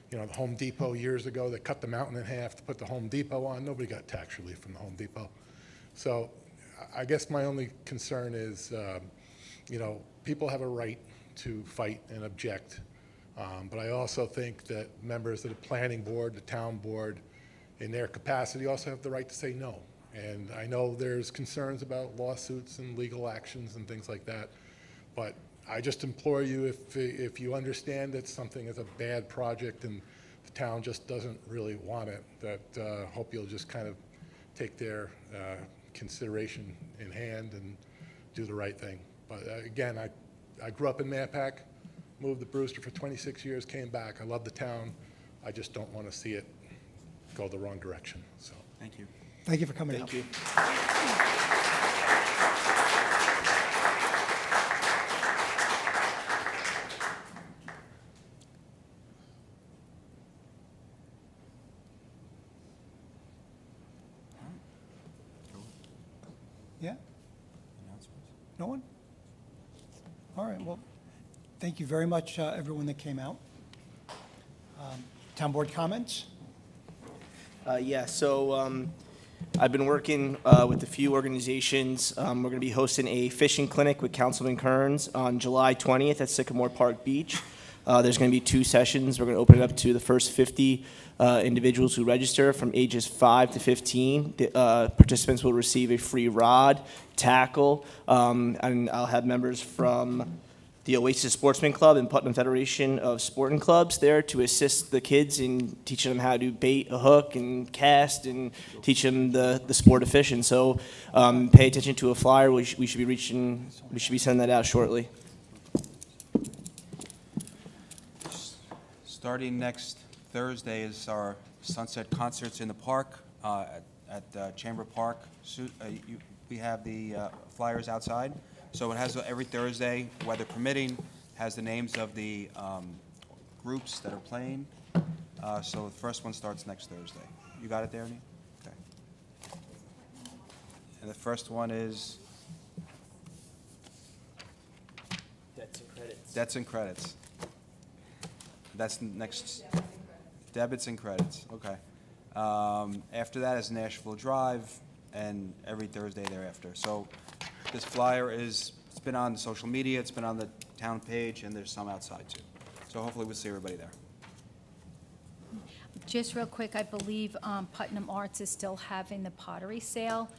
You know, the Home Depot years ago, they cut the mountain in half to put the Home Depot on. Nobody got tax relief from the Home Depot. So I guess my only concern is, you know, people have a right to fight and object. But I also think that members of the planning board, the town board, in their capacity also have the right to say no. And I know there's concerns about lawsuits and legal actions and things like that. But I just implore you, if you understand that something is a bad project and the town just doesn't really want it, that hope you'll just kind of take their consideration in hand and do the right thing. But again, I grew up in Mahopac, moved to Brewster for 26 years, came back. I love the town. I just don't want to see it go the wrong direction. So Thank you. Thank you for coming out. Thank you. Yeah? No one? All right, well, thank you very much, everyone that came out. Town board comments? Yeah, so I've been working with a few organizations. We're going to be hosting a fishing clinic with Councilman Kearns on July 20th at Sycamore Park Beach. There's going to be 2 sessions. We're going to open it up to the first 50 individuals who register from ages 5 to 15. Participants will receive a free rod, tackle, and I'll have members from the Oasis Sportsman Club and Putnam Federation of Sporting Clubs there to assist the kids in teaching them how to bait a hook and cast and teach them the sport of fishing. So pay attention to a flyer. We should be sending that out shortly. Starting next Thursday is our sunset concerts in the park at Chamber Park. We have the flyers outside. So it has every Thursday, weather permitting, has the names of the groups that are playing. So the first one starts next Thursday. You got it there, Ernie? Okay. And the first one is Debts and credits. debts and credits. That's next. Debits and credits, okay. After that is Nashville Drive, and every Thursday thereafter. So this flyer it's been on social media, it's been on the town page, and there's some outside too. So hopefully we'll see everybody there. Just real quick, I believe Putnam Arts is still having the pottery sale.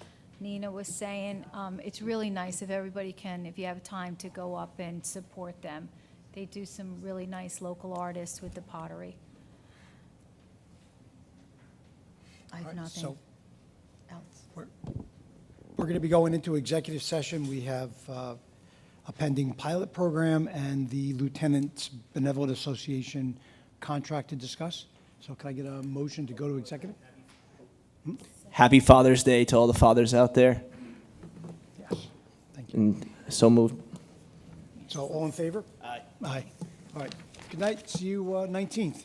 Nina was saying, it's really nice if everybody can, if you have time, to go up and support them. They do some really nice local artists with the pottery. I All have right, nothing so else. we're going to be going into executive session. We have a pending pilot program and the Lieutenant's Benevolent Association contract to discuss. So can I get a motion to go to executive? Happy Father's Day to all the fathers out there, Yes. Thank you. and so moved. So all in favor? Aye. Aye. All right. Good night. See you 19th.